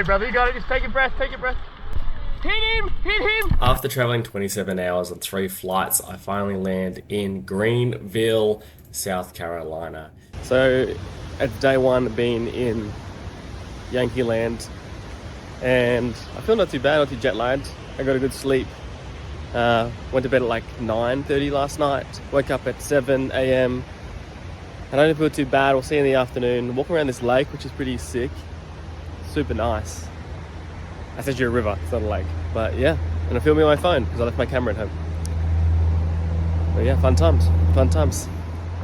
okay, brother, you got it. Just take your breath, take your breath. Hit him! Hit him! After traveling 27 hours and 3 flights, I finally land in Greenville, South Carolina. So, at day 1 being in Yankee Land, and I feel not too bad, not too jet lagged. I got a good sleep. Went to bed at like 9:30 last night. Woke up at 7 a.m. I don't feel too bad. We'll see you in the afternoon. Walking around this lake, which is pretty sick. Super nice. That's actually a river, it's not a lake. But yeah, and I'm filming on my phone because I left my camera at home. But yeah, fun times, fun times.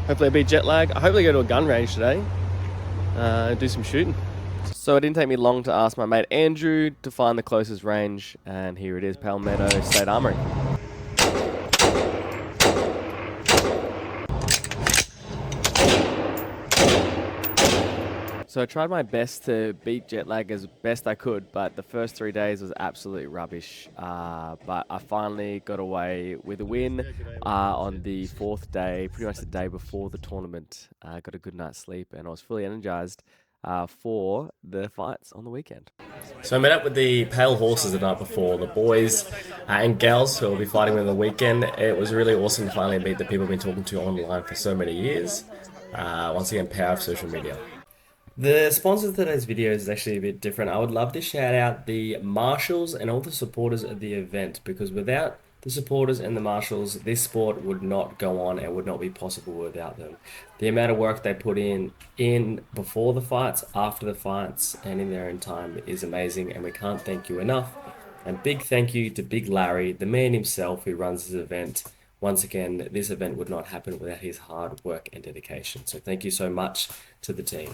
Hopefully I beat jet lag. I hopefully go to a gun range today and do some shooting. So it didn't take me long to ask my mate Andrew to find the closest range, and here it is, Palmetto State Armory. So I tried my best to beat jet lag as best I could, but the first 3 days was absolutely rubbish. But I finally got away with a win on the 4th day, pretty much the day before the tournament. I got a good night's sleep and I was fully energized for the fights on the weekend. So I met up with the Pale Horses the night before, the boys and gals who will be fighting on the weekend. It was really awesome to finally meet the people I've been talking to online for so many years. Once again, power of social media. The sponsor of today's video is actually a bit different. I would love to shout out the marshals and all the supporters of the event, because without the supporters and the marshals, this sport would not go on and would not be possible without them. The amount of work they put in before the fights, after the fights, and in their own time is amazing, and we can't thank you enough. And big thank you to Big Larry, the man himself who runs this event. Once again, this event would not happen without his hard work and dedication. So thank you so much to the team.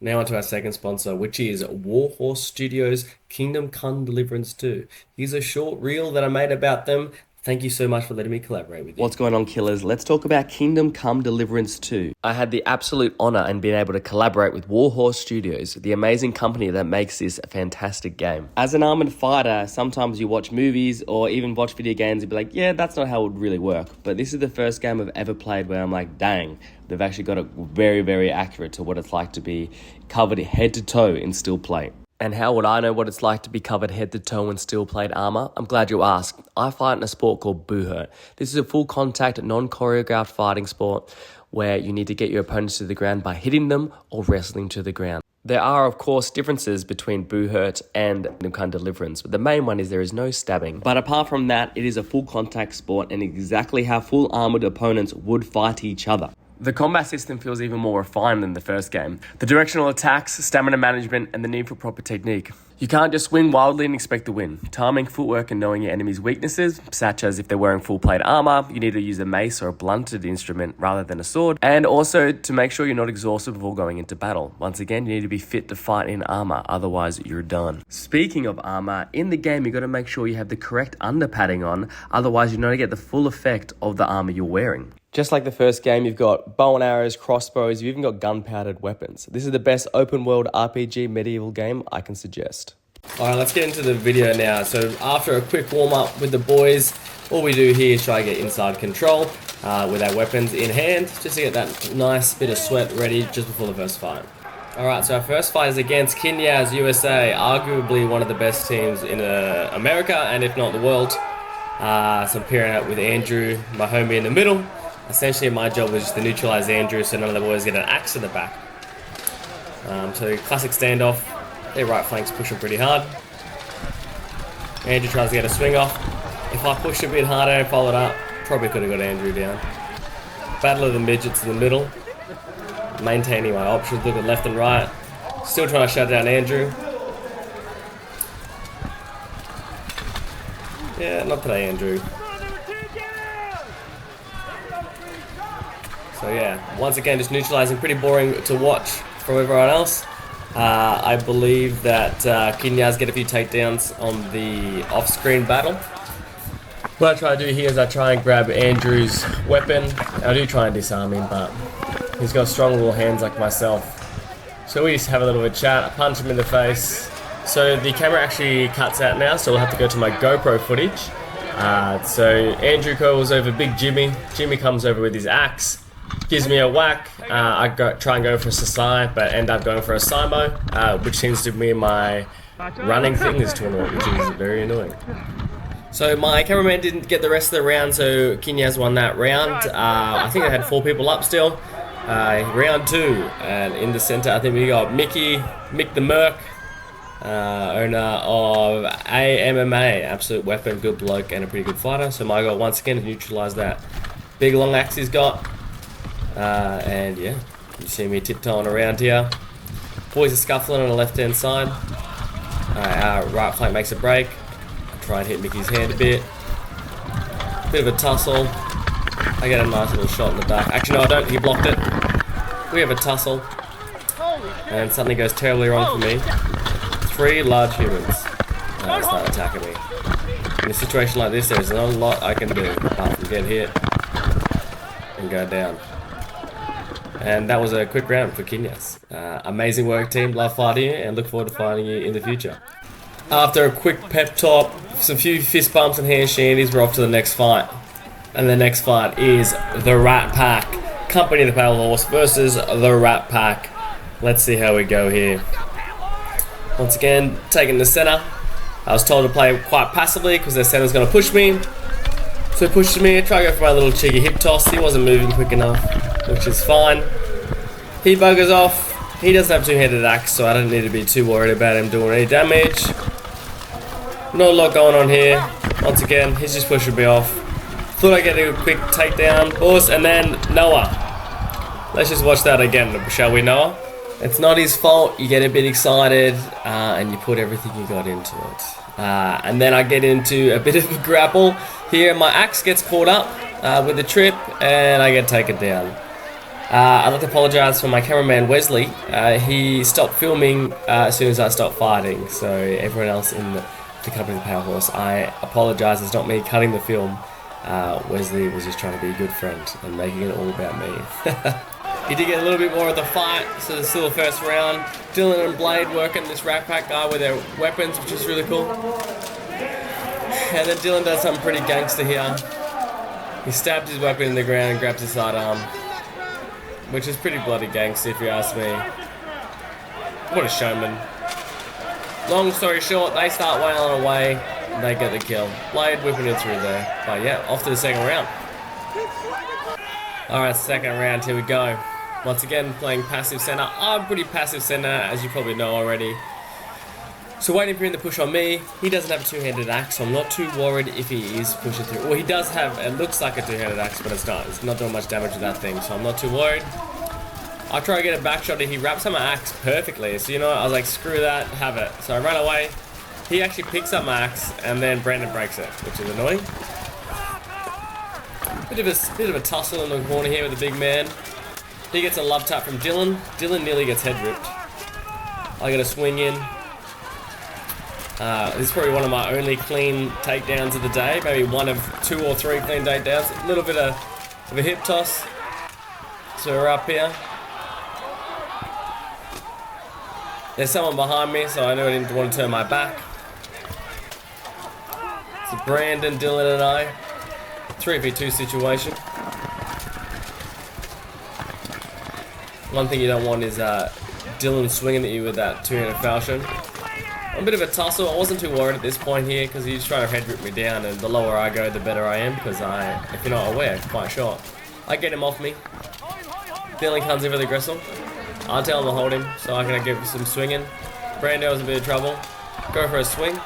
Now on to our second sponsor, which is Warhorse Studios Kingdom Come Deliverance 2. Here's a short reel that I made about them. Thank you so much for letting me collaborate with you. What's going on, killers? Let's talk about Kingdom Come Deliverance 2. I had the absolute honor in being able to collaborate with Warhorse Studios, the amazing company that makes this a fantastic game. As an armored fighter, sometimes you watch movies or even watch video games and be like, yeah, that's not how it would really work. But this is the first game I've ever played where I'm like, dang, they've actually got it very, very accurate to what it's like to be covered head to toe in steel plate. And how would I know what it's like to be covered head to toe in steel plate armor? I'm glad you asked. I fight in a sport called Buhurt. This is a full contact, non-choreographed fighting sport where you need to get your opponents to the ground by hitting them or wrestling to the ground. There are, of course, differences between Buhurt and Kingdom Come Deliverance, but the main one is there is no stabbing. But apart from that, it is a full contact sport and exactly how full armored opponents would fight each other. The combat system feels even more refined than the first game. The directional attacks, stamina management, and the need for proper technique. You can't just swing wildly and expect to win. Timing, footwork, and knowing your enemy's weaknesses, such as if they're wearing full plate armor, you need to use a mace or a blunted instrument rather than a sword, and also to make sure you're not exhausted before going into battle. Once again, you need to be fit to fight in armor, otherwise you're done. Speaking of armor, in the game you got to make sure you have the correct under padding on, otherwise you're not going to get the full effect of the armor you're wearing. Just like the first game, you've got bow and arrows, crossbows, you've even got gun-powdered weapons. This is the best open-world RPG medieval game I can suggest. Alright, let's get into the video now. So after a quick warm-up with the boys, all we do here is try to get inside control with our weapons in hand, just to get that nice bit of sweat ready just before the first fight. Alright, so our first fight is against Kenyas USA, arguably one of the best teams in America, and if not the world. So I'm pairing up with Andrew, my homie in the middle. Essentially, my job was just to neutralize Andrew so none of the boys get an axe in the back. So classic standoff. Their right flank's pushing pretty hard. Andrew tries to get a swing off. If I pushed a bit harder and followed up, probably could have got Andrew down. Battle of the midgets in the middle. Maintaining my options, looking left and right. Still trying to shut down Andrew. Yeah, not today, Andrew. So yeah, once again, just neutralizing, pretty boring to watch from everyone else. I believe that Kenyas get a few takedowns on the off-screen battle. What I try to do here is I try and grab Andrew's weapon. I do try and disarm him, but he's got strong little hands like myself. So we just have a little bit of chat, I punch him in the face. So the camera actually cuts out now, so we'll have to go to my GoPro footage. So Andrew calls over Big Jimmy. Jimmy comes over with his axe. Gives me a whack. I try and go for a Sasai, but end up going for a Simo, which seems to be my running thing this tournament, which is very annoying. So my cameraman didn't get the rest of the round, so Kinyas won that round. I think I had 4 people up still. Round 2, and in the center I think we got Mick the Merc, owner of AMMA, Absolute Weapon, good bloke and a pretty good fighter. So my goal once again to neutralize that big long axe he's got. And yeah, you see me tiptoeing around here. Boys are scuffling on the left hand side. Our right flank makes a break. I try and hit Mickey's hand a bit. Bit of a tussle. I get a nice little shot in the back. Actually, no, I don't. He blocked it. We have a tussle. And something goes terribly wrong for me. 3 large humans start attacking me. In a situation like this, there's not a lot I can do apart from get hit and go down. And that was a quick round for Kinyas. Amazing work, team. Love fighting you and look forward to fighting you in the future. After a quick pep talk, some few fist bumps and hand shandies, we're off to the next fight. And the next fight is the Rat Pack. Company of the Pale Horse versus the Rat Pack. Let's see how we go here. Once again, taking the center. I was told to play quite passively because their center's going to push me. So he pushed me. I tried to go for my little cheeky hip toss. He wasn't moving quick enough, which is fine. He buggers off. He doesn't have two-handed axe, so I don't need to be too worried about him doing any damage. Not a lot going on here. Once again, he's just pushing me off. Thought I'd get a quick takedown, horse, and then Noah. Let's just watch that again, shall we, Noah? It's not his fault. You get a bit excited, and you put everything you got into it. And then I get into a bit of a grapple. Here, my axe gets caught up with the trip, and I get taken down. I'd like to apologise for my cameraman Wesley. He stopped filming as soon as I stopped fighting. So everyone else in the company of the Power Horse, I apologise. It's not me cutting the film. Wesley was just trying to be a good friend and making it all about me. He did get a little bit more of the fight, so it's still the first round. Dylan and Blade working this Rat Pack guy with their weapons, which is really cool. And then Dylan does something pretty gangster here. He stabs his weapon in the ground and grabs his sidearm, which is pretty bloody gangster if you ask me. What a showman. Long story short, they start wailing away, and they get the kill. Blade whipping it through there. But yeah, off to the second round. Alright, second round, here we go. Once again, playing passive center. I'm pretty passive center, as you probably know already. So waiting for him to push on me. He doesn't have a two-handed axe, so I'm not too worried if he is pushing through. Well, he does have, it looks like a two-handed axe, but it's not. It's not doing much damage to that thing, so I'm not too worried. I try to get a back shot, and he wraps up my axe perfectly. So, you know, I was like, screw that, have it. So I run away. He actually picks up my axe, and then Brandon breaks it, which is annoying. Bit of a tussle in the corner here with the big man. He gets a love tap from Dylan. Dylan nearly gets head ripped. I get a swing in. This is probably one of my only clean takedowns of the day. Maybe one of 2 or 3 clean takedowns. A little bit of a hip toss. So we're up here. There's someone behind me, so I know I didn't want to turn my back. So Brandon, Dylan, and I. 3v2 situation. One thing you don't want is Dylan swinging at you with that two-handed falchion. A bit of a tussle. I wasn't too worried at this point here because he's trying to head rip me down, and the lower I go, the better I am because if you're not aware, quite short. I get him off me. Dylan comes in for the gristle. I'll tell him to hold him so I can give some swinging. Brando's in a bit of trouble. Go for a swing.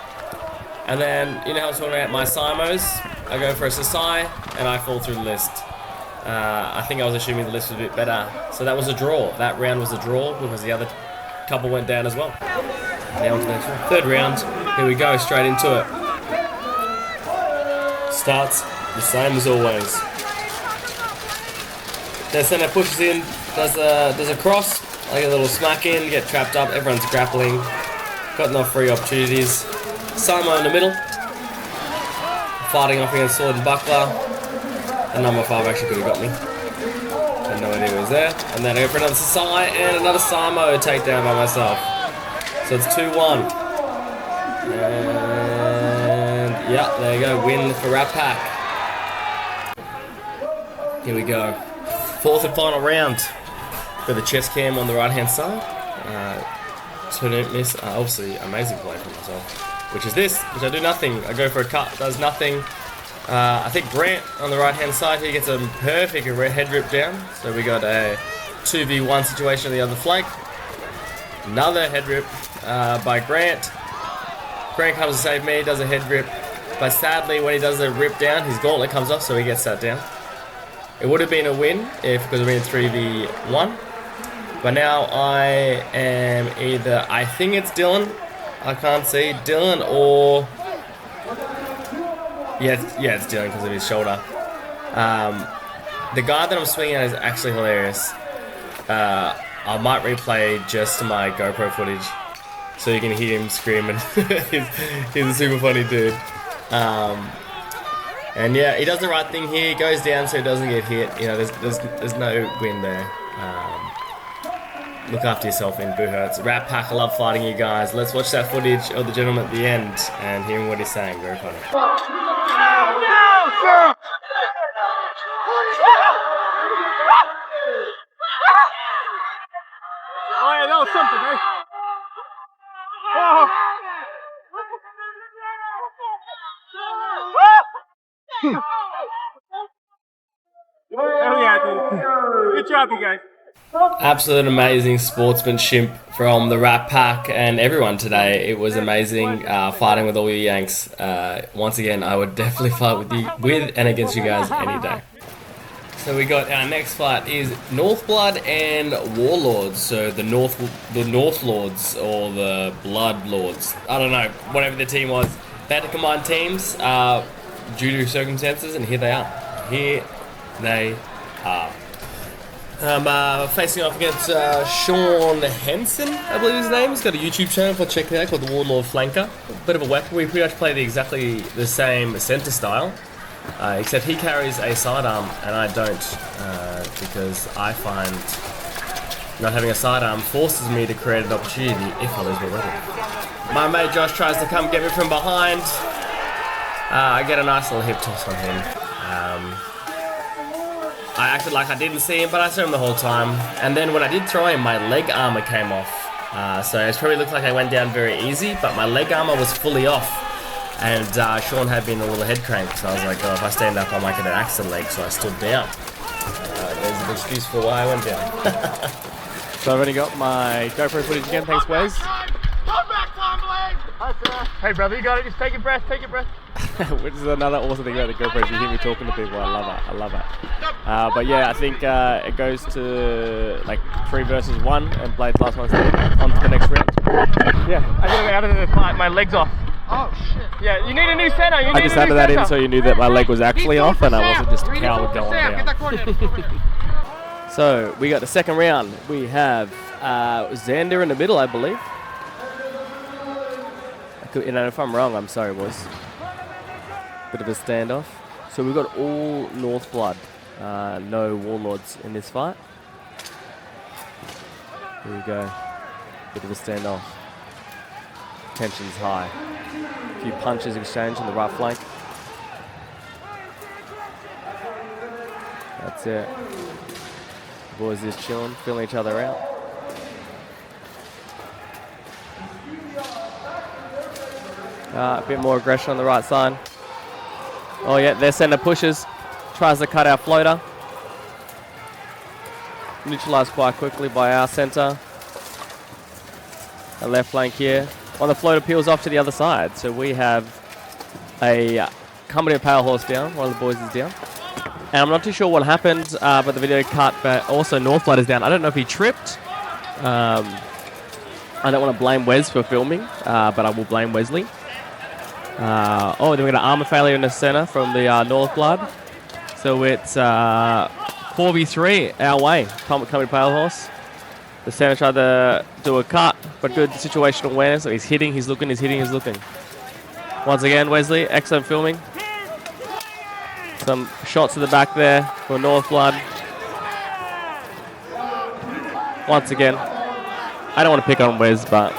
And then, you know how I'm talking about my Simos? I go for a Sasai, and I fall through the list. I think I was assuming the list was a bit better. So that was a draw. That round was a draw because the other couple went down as well. Now on to the next one. Third round. Here we go, straight into it. Starts the same as always. The center pushes in, does a cross. I get a little smack in, get trapped up. Everyone's grappling. Got no free opportunities. Samo in the middle, fighting off against Sword and Buckler, and number 5 actually could have got me. Had no idea he was there. And then I go for another Sasai and another Samo takedown by myself. So it's 2-1. And yeah, there you go, win for Rat Pack. Here we go. 4th and final round. Got the chest cam on the right hand side. So I don't miss, obviously, amazing play for myself, which is this, which I do nothing. I go for a cut, does nothing. I think Grant on the right-hand side here gets a perfect head rip down. So we got a 2v1 situation on the other flank. Another head rip by Grant. Grant comes to save me, does a head rip. But sadly, when he does the rip down, his gauntlet comes off, so he gets that down. It would have been a win because we're in 3v1. But now I am either, I think it's Dylan. I can't see. Dylan or... Yeah, it's Dylan because of his shoulder. The guy that I'm swinging at is actually hilarious. I might replay just my GoPro footage so you can hear him screaming. he's a super funny dude. And yeah, he does the right thing here. He goes down so he doesn't get hit. You know, there's no win there. Look after yourself in Buhurt. Rat Pack, I love fighting you guys. Let's watch that footage of the gentleman at the end and hearing what he's saying. Very funny. Oh yeah, that was something, eh? Oh. Hell yeah, dude. Good job, you guys. Absolute amazing sportsmanship from the Rat Pack and everyone today. It was amazing fighting with all you Yanks. Once again, I would definitely fight with and against you guys any day. So we got our next fight is Northblood and Warlords. So the North Lords or the Blood Lords. I don't know, whatever the team was. They had to combine teams due to circumstances, and here they are. Here they are. I'm facing off against Sean Henson, I believe his name. He's got a YouTube channel, if I check it out, called the Warlord Flanker. A bit of a weapon. We pretty much play exactly the same center style. Except he carries a sidearm and I don't, because I find not having a sidearm forces me to create an opportunity if I lose my weapon. My mate Josh tries to come get me from behind. I get a nice little hip toss on him. I acted like I didn't see him, but I saw him the whole time. And then when I did throw him, my leg armor came off. So it probably looked like I went down very easy, but my leg armor was fully off. And Sean had been a little head crank, so I was like, oh, if I stand up, I might get an axe leg, so I stood down. There's an excuse for why I went down. So I've already got my GoPro footage again, thanks Wes. Come back, Tom Blade! Hey brother, you got it, just take a breath, take a breath. Which is another awesome thing about the GoPro, is you hear me talking to people, I love it. But yeah, I think it goes to like 3 versus 1, and Blade's last one's on to the next round. Yeah, I got to get out of the fight, my leg's off. Oh shit. Yeah, you need a new center. I just added that in so you knew that my leg was actually off and I wasn't just a coward going down. So we got the second round. We have Xander in the middle, I believe. If I'm wrong, I'm sorry, boys. Bit of a standoff. So we've got all Northblood, no Warlords in this fight. Here we go. Bit of a standoff. Tension's high. A few punches exchanged on the right flank. That's it. The boys just chilling, feeling each other out. A bit more aggression on the right side. Oh yeah, their center pushes. Tries to cut our floater. Neutralized quite quickly by our center. Our left flank here. Well, the floater peels off to the other side. So we have a Company of Pale Horse down. One of the boys is down. And I'm not too sure what happened, but the video cut. But also Northblood is down. I don't know if he tripped. I don't want to blame Wes for filming, but I will blame Wesley. Oh, then we got an armor failure in the center from the Northblood. So it's 4v3 our way. Company of Pale Horse. The center tried to do a cut, but good situational awareness. So he's hitting, he's looking, he's hitting, he's looking. Once again, Wesley, excellent filming. Some shots to the back there for Northblood. Once again, I don't want to pick on Wes, but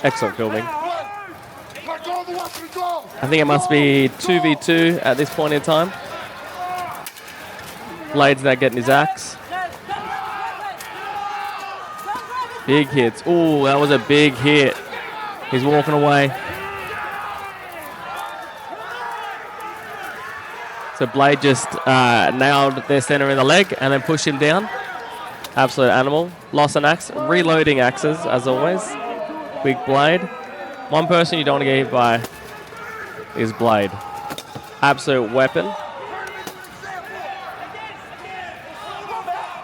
excellent filming. I think it must be 2v2 at this point in time. Blade's now getting his axe. Big hits. Ooh, that was a big hit. He's walking away. So Blade just nailed their center in the leg and then pushed him down. Absolute animal. Lost an axe. Reloading axes, as always. Big Blade. One person you don't want to get hit by is Blade. Absolute weapon.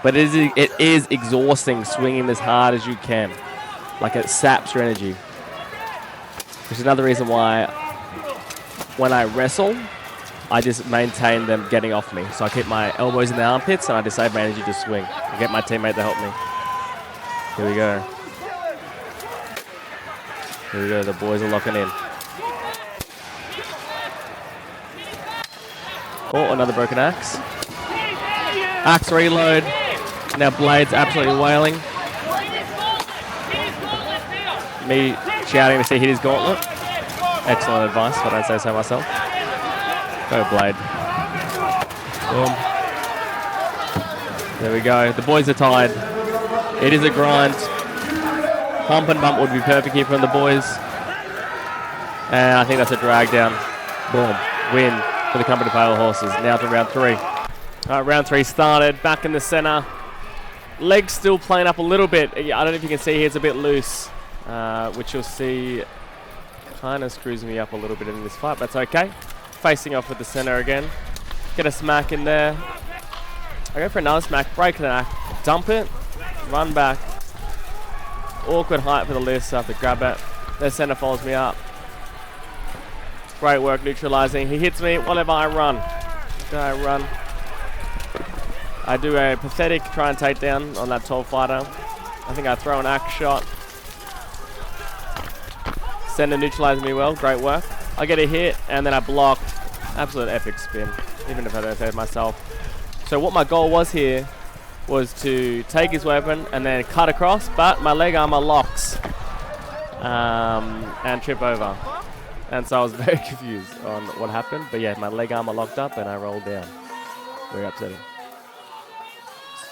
But it is exhausting swinging as hard as you can. Like it saps your energy. Which is another reason why when I wrestle, I just maintain them getting off me. So I keep my elbows in the armpits and I just save my energy to swing. I get my teammate to help me. Here we go. Here we go, the boys are locking in. Oh, another broken axe. Axe reload. Now Blade's absolutely wailing. Me shouting to see hit his gauntlet. Excellent advice, if I don't say so myself. Go Blade. Boom. There we go. The boys are tied. It is a grind. Hump and bump would be perfect here from the boys. And I think that's a drag down. Boom. Win for the Company Pale Horses. Now to round 3. All right, round 3 started. Back in the center. Legs still playing up a little bit. I don't know if you can see here, it's a bit loose. Which you'll see kind of screws me up a little bit in this fight. But that's okay. Facing off with the center again. Get a smack in there. I go for another smack. Break the neck. Dump it. Run back. Awkward height for the list, so I have to grab it. Their center follows me up. Great work neutralizing. He hits me whenever I run. I do a pathetic try and take down on that tall fighter. I think I throw an axe shot. Center neutralizing me well. Great work. I get a hit and then I block. Absolute epic spin, even if I don't save myself. So what my goal was here was to take his weapon and then cut across, but my leg armor locks and trip over. And so I was very confused on what happened. But yeah, my leg armor locked up and I rolled down. Very upsetting.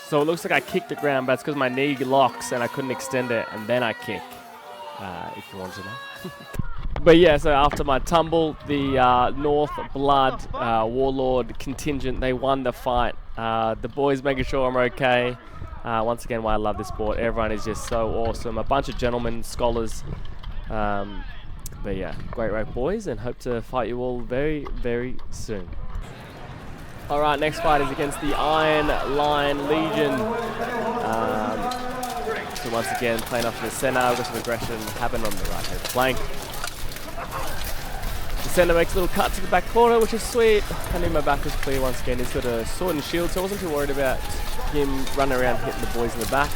So it looks like I kicked the ground, but it's because my knee locks and I couldn't extend it, and then I kick, if you want to know. But yeah, so after my tumble, the North Blood Warlord contingent, they won the fight. The boys making sure I'm okay. Once again, why I love this sport. Everyone is just so awesome. A bunch of gentlemen, scholars. But yeah, great work, boys, and hope to fight you all very, very soon. All right, next fight is against the Iron Line Legion. So once again, playing off the center. We've got some aggression happened on the right-hand flank. The center makes a little cut to the back corner, which is sweet. I knew my back was clear once again. He's got a sword and shield, so I wasn't too worried about him running around hitting the boys in the back.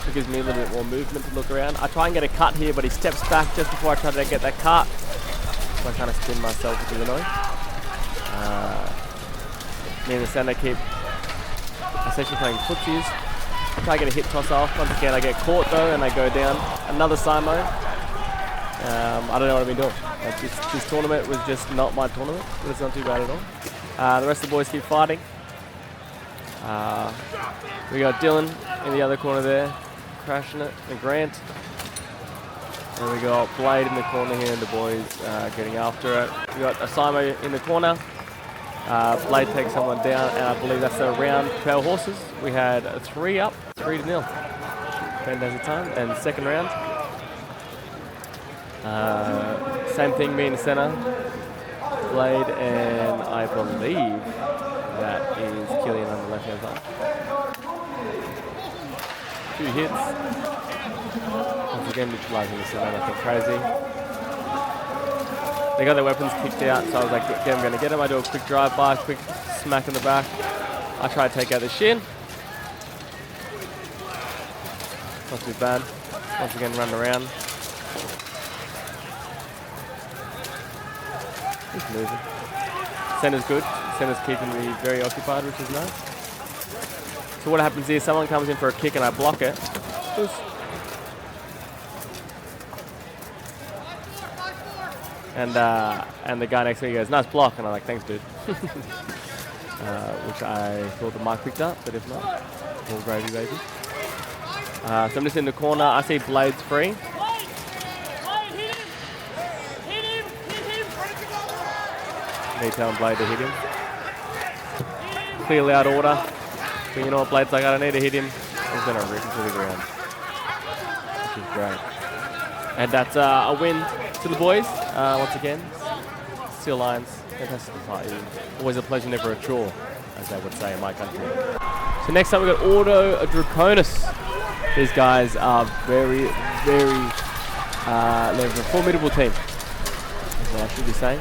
It gives me a little bit more movement to look around. I try and get a cut here, but he steps back just before I try to get that cut. So I kind of spin myself, which is annoying. Me and the center keep essentially playing footsies. I try to get a hit toss off. Once again, I get caught though, and I go down. Another Simo. I don't know what I've been doing. Like this tournament was just not my tournament, but it's not too bad at all. The rest of the boys keep fighting. We got Dylan in the other corner there, crashing it, and Grant. And we got Blade in the corner here, and the boys getting after it. We got Asimo in the corner. Blade takes someone down, and I believe that's the round for our horses. We had 3 up, 3-0. Fantastic time. And second round. Same thing, me in the center. Blade, and I believe that is Killian on the left-hand side. 2 hits. Once again, neutralizing the center, nothing crazy. They got their weapons kicked out, so I was like, okay, I'm going to get them. I do a quick drive-by, quick smack in the back. I try to take out the shin. Not too bad. Once again, run around. Just moving. Center's good. Center's keeping me very occupied, which is nice. So what happens here, someone comes in for a kick and I block it. Oops. And the guy next to me goes, nice block. And I'm like, thanks, dude. Which I thought the mic picked up, but if not, all gravy, baby. So I'm just in the corner. I see Blade's free. Me telling Blade to hit him. Clearly out order. But you know what, Blade's like, I don't need to hit him. He's going to rip him to the ground. Which is great. And that's a win to the boys. Once again, Steel Lions, fantastic to fight you. Always a pleasure, never a chore, as they would say in my country. So next up we've got Auto Draconis. These guys are very, very, they're a formidable team, is what I should be saying.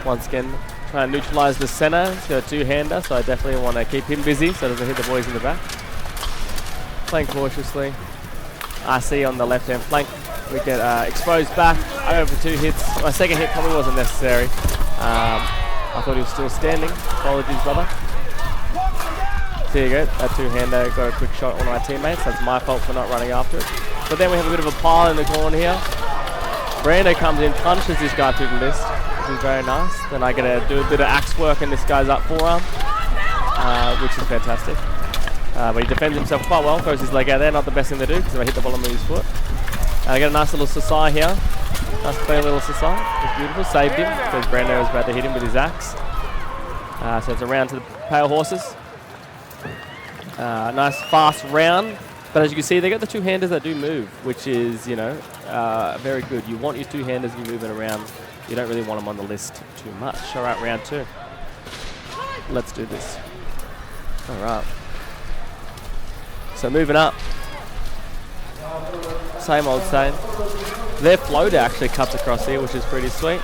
Once again, trying to neutralize the center. He's got a two-hander, so I definitely want to keep him busy so he doesn't hit the boys in the back. Playing cautiously. RC on the left-hand flank. We get exposed back. I go for 2 hits. My second hit probably wasn't necessary. I thought he was still standing. Apologies, brother. There you go. That two-hander got a quick shot on my teammates. That's my fault for not running after it. But then we have a bit of a pile in the corner here. Brando comes in, punches this guy to the list, which is very nice. Then I get to do a bit of axe work in this guy's up forearm, which is fantastic. But he defends himself quite well, throws his leg out there. Not the best thing to do because if I hit the bottom of his foot. I get a nice little Sasai here. Nice clean little Sasai. It's beautiful. Saved him because Brando was about to hit him with his axe. So it's a round to the Pale Horses. Nice fast round. But as you can see, they got the two-handers that do move, which is, you know, very good. You want your two-handers to be moving around. You don't really want them on the list too much. All right, round 2. Let's do this. All right. So moving up. Same old same. Their floater actually cuts across here, which is pretty sweet.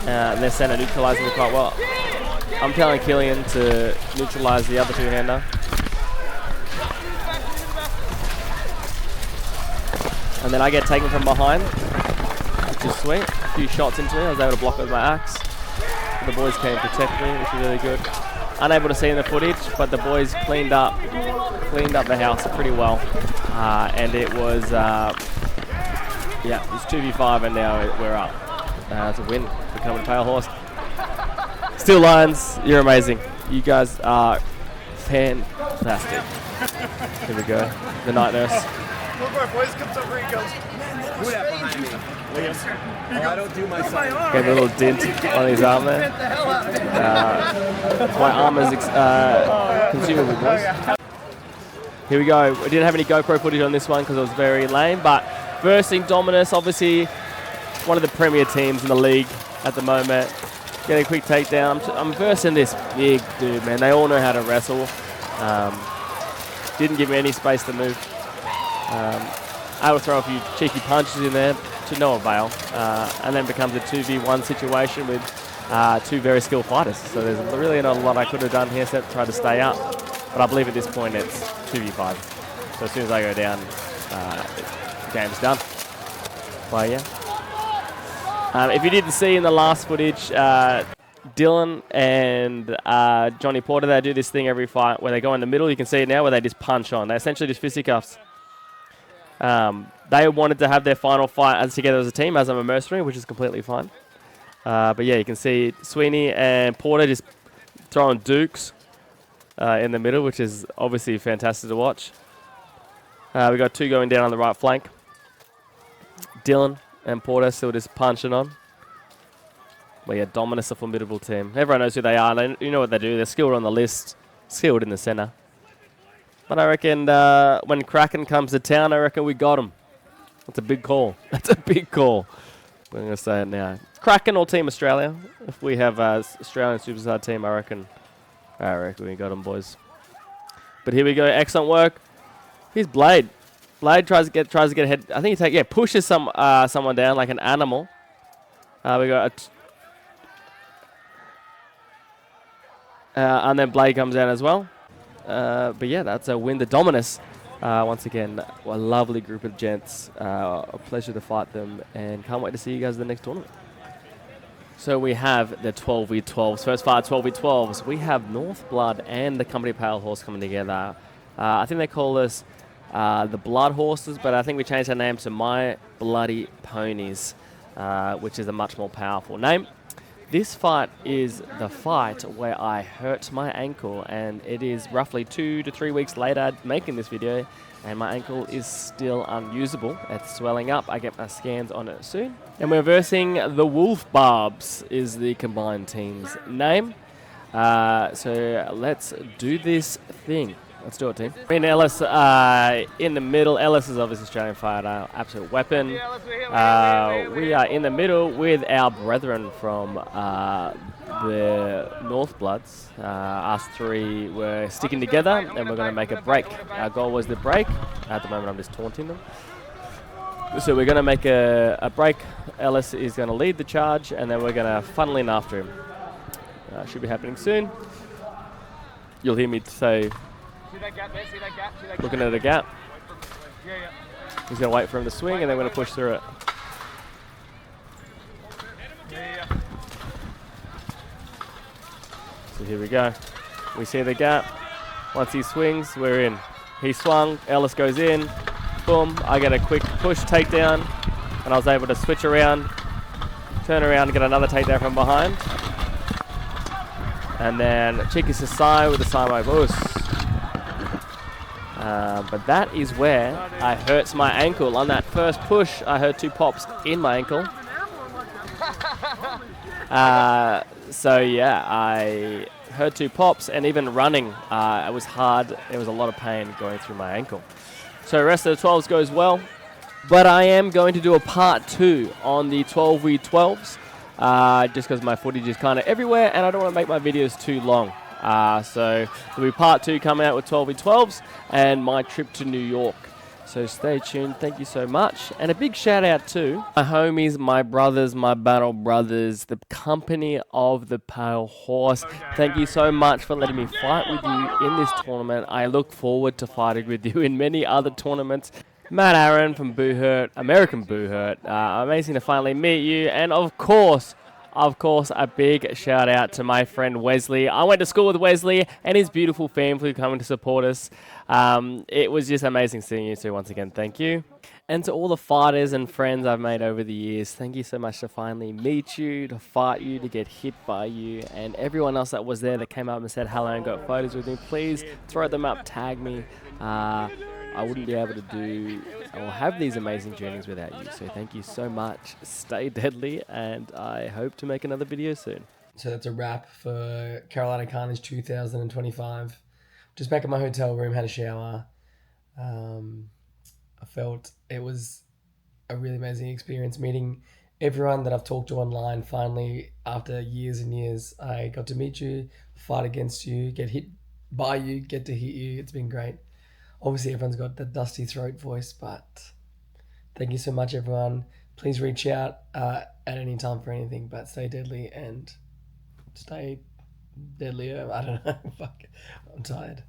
And their center neutralizing me quite well. I'm telling Killian to neutralize the other two-hander. And then I get taken from behind, which is sweet. A few shots into me. I was able to block it with my axe. The boys came to protect me, which is really good. Unable to see in the footage, but the boys cleaned up the house pretty well. And it was, yeah, it was 2v5 and now we're up. It's a win for Carolina Pale Horse. Steel Lions, you're amazing. You guys are fantastic. Here we go. The night nurse. One of our boys comes over and goes, man, who that behind me? Liam. I don't do my side. Gave a little dent on his arm there. My arm is consumable, boys. Here we go. We didn't have any GoPro footage on this one because it was very lame, but versing Dominus, obviously one of the premier teams in the league at the moment. Get a quick takedown. I'm versing this big dude, man. They all know how to wrestle. Didn't give me any space to move. I will throw a few cheeky punches in there to no avail. And then becomes a 2v1 situation with 2 very skilled fighters. So there's really not a lot I could have done here except try to stay up. But I believe at this point it's 2v5. So as soon as I go down, the game's done. But yeah. If you didn't see in the last footage, Dylan and Johnny Porter, they do this thing every fight where they go in the middle. You can see it now where they just punch on. They essentially just fisticuffs. They wanted to have their final fight as together as a team, as I'm a mercenary, which is completely fine. But yeah, you can see Sweeney and Porter just throwing dukes in the middle, which is obviously fantastic to watch. We got 2 going down on the right flank. Dylan and Porter still just punching on. Well, yeah, Dominus, a formidable team. Everyone knows who they are. You know what they do. They're skilled on the list, skilled in the center. But I reckon when Kraken comes to town, I reckon we got him. That's a big call. That's a big call. I'm going to say it now. Kraken or Team Australia. If we have Australian superstar team, I reckon we got them, boys. But here we go. Excellent work. Here's Blade. Blade tries to get ahead. I think he pushes someone down like an animal. We got and then Blade comes down as well. But yeah, that's a win. The Dominus. Once again, a lovely group of gents. A pleasure to fight them, and can't wait to see you guys in the next tournament. So we have the 12v12s. First fight, 12v12s. We have North Blood and the Company Pale Horse coming together. I think they call us the Blood Horses, but I think we changed our name to My Bloody Ponies, which is a much more powerful name. This fight is the fight where I hurt my ankle, and it is roughly 2 to 3 weeks later making this video, and my ankle is still unusable. It's swelling up. I get my scans on it soon. And we're versing the Wolf Barbs is the combined team's name. So let's do this thing. Let's do it, team. Me and Ellis in the middle. Ellis is obviously Australian fighter, absolute weapon. We are in the middle with our brethren from the North Bloods. Us three were sticking together, and we're going to make a break. Our goal was the break. At the moment, I'm just taunting them. So we're going to make a break. Ellis is going to lead the charge, and then we're going to funnel in after him. Should be happening soon. You'll hear me say... See that gap there? See that gap? See that Looking at a gap. Yeah. He's going to wait for him to swing, and then we're going to push through it. Yeah. So here we go. We see the gap. Once he swings, we're in. He swung. Ellis goes in. Boom. I get a quick push takedown, and I was able to switch around, turn around, and get another takedown from behind. And then Chiki Sasai with the Saimo Boost. But that is where I hurts my ankle. On that first push, I heard 2 pops in my ankle. So yeah, I heard 2 pops, and even running, it was hard. It was a lot of pain going through my ankle. So the rest of the 12s goes well. But I am going to do a part 2 on the 12v12s. Just because my footage is kind of everywhere, and I don't want to make my videos too long. So there'll be part 2 coming out with 12v12s and my trip to New York. So stay tuned. Thank you so much. And a big shout out to my homies, my brothers, my battle brothers, the company of the Pale Horse. Thank you so much for letting me fight with you in this tournament. I look forward to fighting with you in many other tournaments. Matt Aaron from Buhurt, American Buhurt. Amazing to finally meet you. And of course, a big shout out to my friend Wesley. I went to school with Wesley and his beautiful family coming to support us. It was just amazing seeing you two once again. Thank you. And to all the fighters and friends I've made over the years, thank you so much to finally meet you, to fight you, to get hit by you, and everyone else that was there that came up and said hello and got photos with me. Please throw them up, tag me. I wouldn't be able to do or have these amazing journeys without you. So thank you so much. Stay deadly, and I hope to make another video soon. So that's a wrap for Carolina Carnage 2025. Just back at my hotel room, had a shower. I felt it was a really amazing experience meeting everyone that I've talked to online. Finally, after years and years, I got to meet you, fight against you, get hit by you, get to hit you. It's been great. Obviously, everyone's got that dusty throat voice, but thank you so much, everyone. Please reach out at any time for anything, but stay deadly and stay deadlier. I don't know. Fuck, I'm tired.